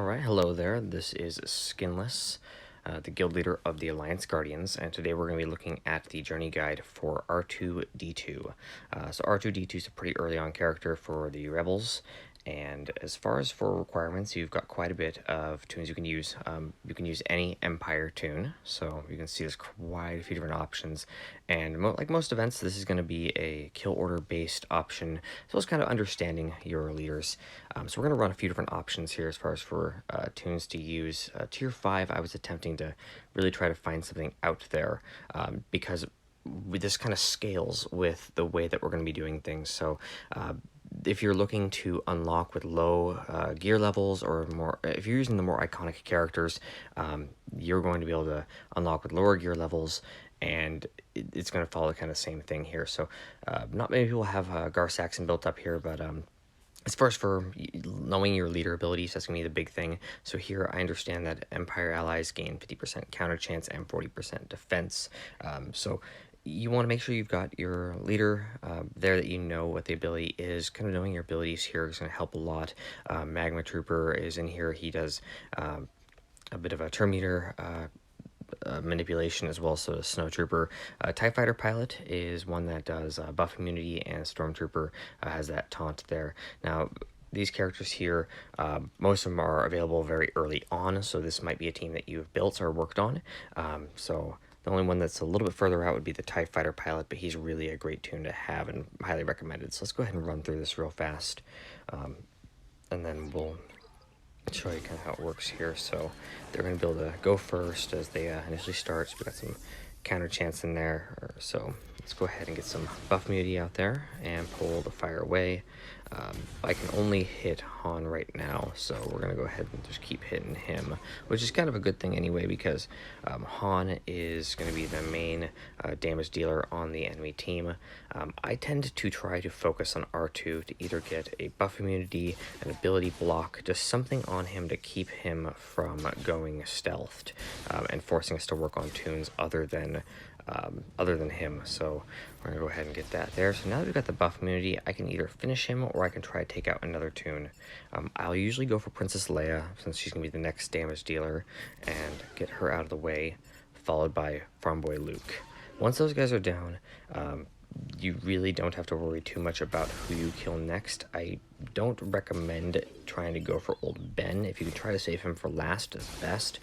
Alright, hello there. This is Skinless, the guild leader of the Alliance Guardians, and today we're going to be looking at the journey guide for R2D2. So R2D2 is a pretty early on character for the Rebels, and as far as for requirements, you've got quite a bit of tunes you can use. You can use any Empire tune, so you can see there's quite a few different options, and like most events, this is going to be a kill order based option, so it's kind of understanding your leaders. So we're going to run a few different options here as far as for tunes to use. Tier 5, I was attempting to really try to find something out there because this kind of scales with the way that we're going to be doing things. So if you're looking to unlock with low gear levels, or more, if you're using the more iconic characters, you're going to be able to unlock with lower gear levels, and it's going to follow the kind of same thing here. So not many people have Gar Saxon built up here, but as far as for knowing your leader abilities, that's going to be the big thing. So here I understand that Empire allies gain 50% counter chance and 40% defense. So you want to make sure you've got your leader there, that you know what the ability is. Kind of knowing your abilities here is going to help a lot. Magma Trooper is in here. He does a bit of a turn meter manipulation as well. So Snow Trooper. TIE Fighter Pilot is one that does buff immunity, and Stormtrooper has that taunt there. Now, these characters here, most of them are available very early on, so this might be a team that you've built or worked on. So the only one that's a little bit further out would be the TIE Fighter Pilot, but he's really a great tune to have and highly recommended. So let's go ahead and run through this real fast, and then we'll show you kind of how it works here. So they're going to be able to go first as they initially start. So we got some counter chance in there. So let's go ahead and get some buff immunity out there and pull the fire away. I can only hit Han right now, so we're going to go ahead and just keep hitting him, which is kind of a good thing anyway, because Han is going to be the main damage dealer on the enemy team. I tend to try to focus on R2 to either get a buff immunity, an ability block, just something on him to keep him from going stealthed and forcing us to work on tunes other than him. So we're gonna go ahead and get that there. So now that we've got the buff immunity, I can either finish him or I can try to take out another tune. I'll usually go for Princess Leia, since she's gonna be the next damage dealer, and get her out of the way, followed by Farm Boy Luke. Once those guys are down, you really don't have to worry too much about who you kill next. I don't recommend trying to go for old Ben. If you can try to save him for last, is best,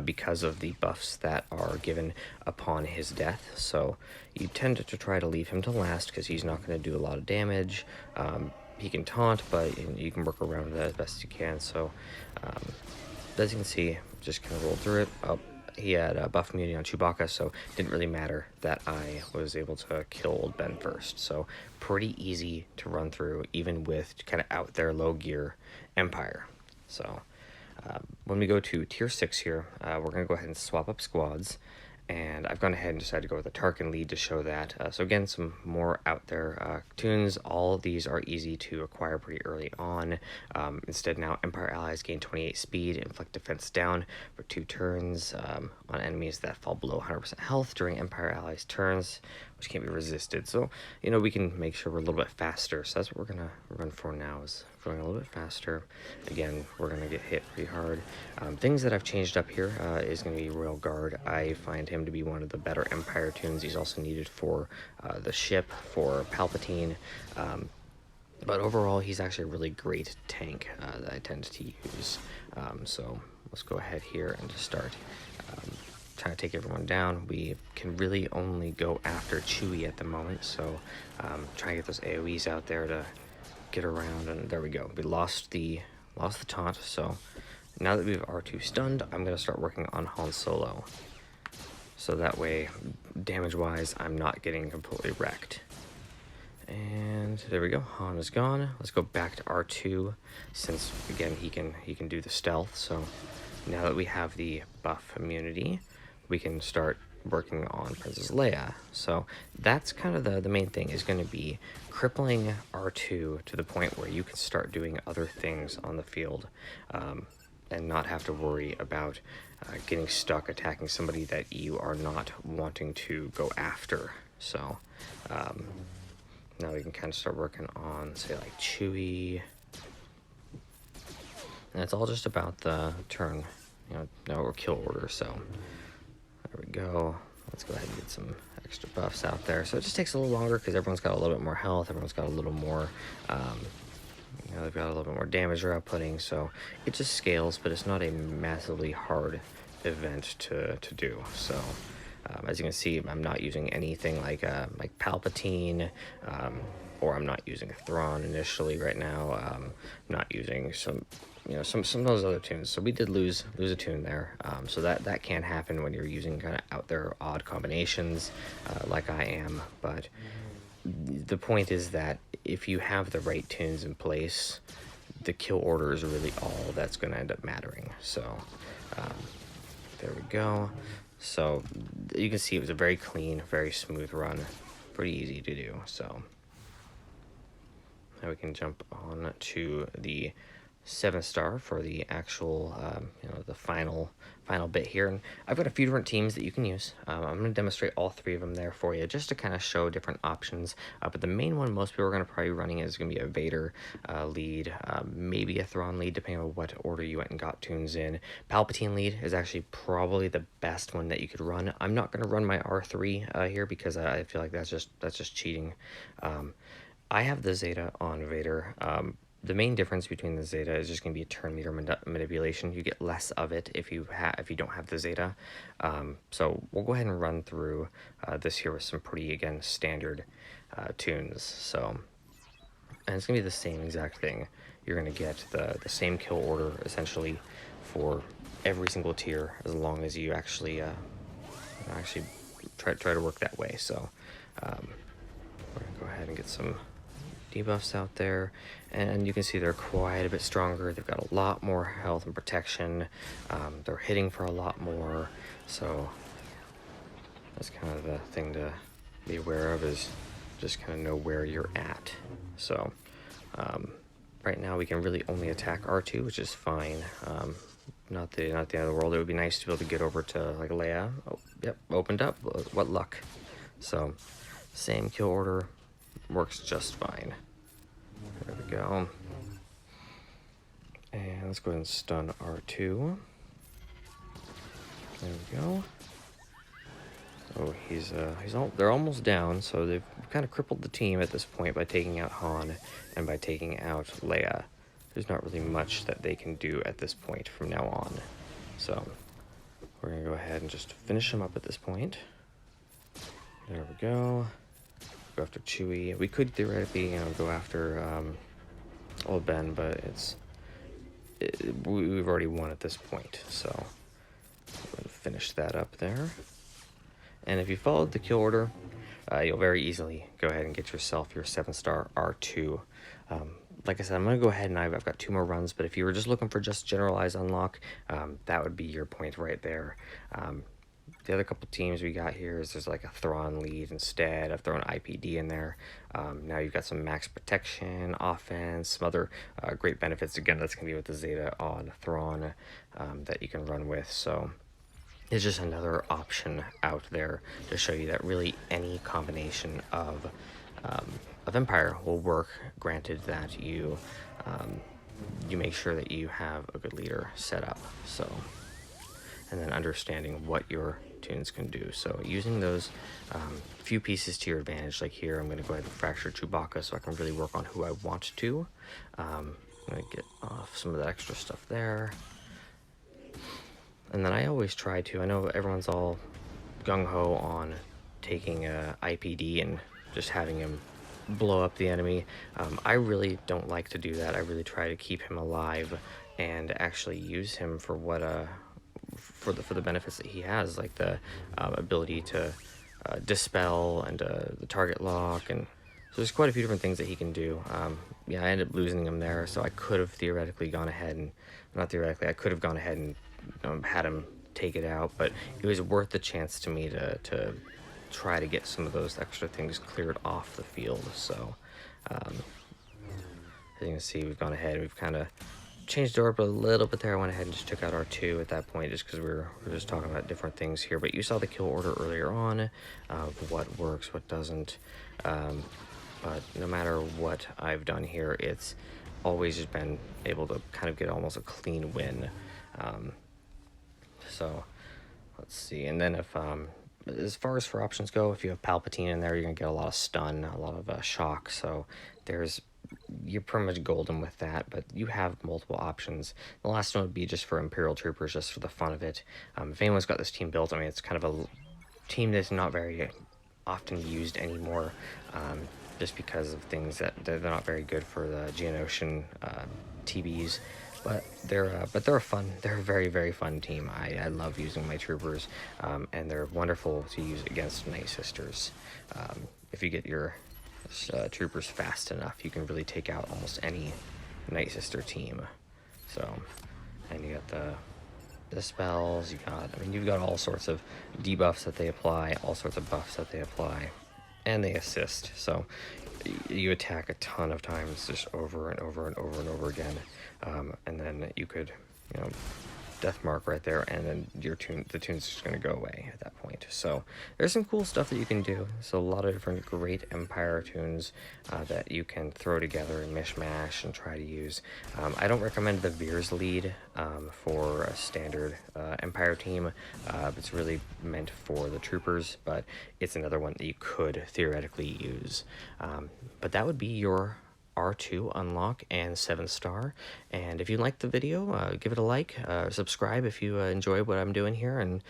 because of the buffs that are given upon his death. So you tend to try to leave him to last, because he's not going to do a lot of damage. He can taunt, but you can work around that as best you can. So as you can see, just kind of roll through it. He had buff immunity on Chewbacca, so it didn't really matter that I was able to kill old Ben first. So pretty easy to run through, even with kind of out there low gear Empire. So when we go to tier 6 here, we're going to go ahead and swap up squads. And I've gone ahead and decided to go with a Tarkin lead to show that. So again, some more out there tunes. All of these are easy to acquire pretty early on. Instead, now Empire allies gain 28 speed, inflict defense down for 2 turns on enemies that fall below 100% health during Empire allies turns, which can't be resisted. So, we can make sure we're a little bit faster. So that's what we're going to run for now, is going a little bit faster. Again, we're going to get hit pretty hard. Things that I've changed up here is going to be Royal Guard. I find him to be one of the better Empire tunes. He's also needed for the ship, for Palpatine. But overall, he's actually a really great tank that I tend to use. So let's go ahead here and just start trying to take everyone down. We can really only go after Chewie at the moment, so try to get those AoEs out there to get around, and there we go. We lost the taunt, so now that we have R2 stunned, I'm going to start working on Han Solo. So that way, damage-wise, I'm not getting completely wrecked. And there we go, Han is gone. Let's go back to R2, since, again, he can do the stealth. So now that we have the buff immunity, we can start working on Princess Leia. So that's kind of the main thing, is going to be crippling R2 to the point where you can start doing other things on the field, and not have to worry about getting stuck attacking somebody that you are not wanting to go after. So now we can kind of start working on, say, like Chewie. And it's all just about the turn, or kill order. So there we go. Let's go ahead and get some extra buffs out there. So it just takes a little longer because everyone's got a little bit more health. Everyone's got a little more, they've got a little bit more damage they're outputting. So it just scales, but it's not a massively hard event to do. So as you can see, I'm not using anything like Palpatine, or I'm not using Thrawn initially right now. I'm not using some of those other tunes. So we did lose a tune there. So that can happen when you're using kind of out there odd combinations, like I am. But the point is that if you have the right tunes in place, the kill order is really all that's going to end up mattering. So there we go. So you can see it was a very clean, very smooth run, pretty easy to do. So now we can jump on to the 7-star for the actual, the final bit here. And I've got a few different teams that you can use. I'm going to demonstrate all 3 of them there for you, just to kind of show different options. But the main one most people are going to probably be running is going to be a Vader lead, maybe a Thrawn lead, depending on what order you went and got tunes in. Palpatine lead is actually probably the best one that you could run. I'm not going to run my R3 here because I feel like that's just cheating. I have the Zeta on Vader. The main difference between the Zeta is just going to be a turn meter manipulation. You get less of it if you don't have the Zeta. So we'll go ahead and run through this here with some pretty, again, standard tunes. So, and it's going to be the same exact thing. You're going to get the same kill order, essentially, for every single tier, as long as you actually try to work that way. So we're going to go ahead and get some debuffs out there, and you can see they're quite a bit stronger. They've got a lot more health and protection. They're hitting for a lot more, so that's kind of the thing to be aware of, is just kind of know where you're at. So right now we can really only attack R2, which is fine. Not the end of the world. It would be nice to be able to get over to like Leia. Oh, yep, opened up. What luck. So same kill order, works just fine. There we go. And let's go ahead and stun R2. There we go. Oh, they're almost down, so they've kind of crippled the team at this point by taking out Han and by taking out Leia. There's not really much that they can do at this point from now on. So we're gonna go ahead and just finish them up at this point. There we go. Go after Chewie. We could theoretically, go after old Ben, but we've already won at this point. So we're gonna finish that up there. And if you followed the kill order, you'll very easily go ahead and get yourself your 7-star R2. Like I said, I'm going to go ahead and I've got 2 more runs, but if you were just looking for just generalized unlock, that would be your point right there. The other couple teams we got here is there's like a Thrawn lead instead. I've thrown IPD in there. Now you've got some max protection, offense, some other great benefits. Again, that's going to be with the Zeta on Thrawn that you can run with. So it's just another option out there to show you that really any combination of Empire will work, granted that you make sure that you have a good leader set up. So, and then understanding what your tunes can do. So using those few pieces to your advantage, like here, I'm going to go ahead and fracture Chewbacca so I can really work on who I want to. I'm going to get off some of that extra stuff there. And then I always try to, I know everyone's all gung-ho on taking IPD and just having him blow up the enemy. I really don't like to do that. I really try to keep him alive and actually use him for what for the benefits that he has, like the ability to dispel and the target lock, and so there's quite a few different things that he can do. Yeah, I ended up losing him there, so I could have theoretically gone ahead and, not theoretically, I could have gone ahead and had him take it out, but it was worth the chance to me to try to get some of those extra things cleared off the field. So as you can see, we've gone ahead, we've kind of changed the order a little bit there. I went ahead and just took out R2 at that point, just because we're just talking about different things here. But you saw the kill order earlier on, what works, what doesn't. But no matter what I've done here, it's always just been able to kind of get almost a clean win. So let's see. And then if as far as for options go, if you have Palpatine in there, you're gonna get a lot of stun, a lot of shock. So you're pretty much golden with that, but you have multiple options. The last one would be just for Imperial Troopers, just for the fun of it. If anyone's got this team built, I mean, it's kind of a team that's not very often used anymore, just because of things that they're not very good for the Geonosian TBs. But they're a very, very fun team. I love using my troopers, and they're wonderful to use against Night Sisters. If you get your troopers fast enough, you can really take out almost any Night Sister team. So, and you got the spells, you've got all sorts of debuffs that they apply, all sorts of buffs that they apply, and they assist. So you attack a ton of times, just over and over and over and over again, and then you could, death mark right there, and then the tune's just going to go away at that point. So there's some cool stuff that you can do. So a lot of different great Empire tunes that you can throw together and mishmash and try to use. I don't recommend the Veers lead for a standard Empire team. It's really meant for the troopers, but it's another one that you could theoretically use. But that would be your R2 unlock and 7-star. And if you liked the video, give it a like, subscribe if you enjoy what I'm doing here, and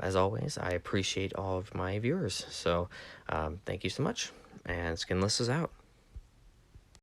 as always, I appreciate all of my viewers. So thank you so much, and Skinless is out.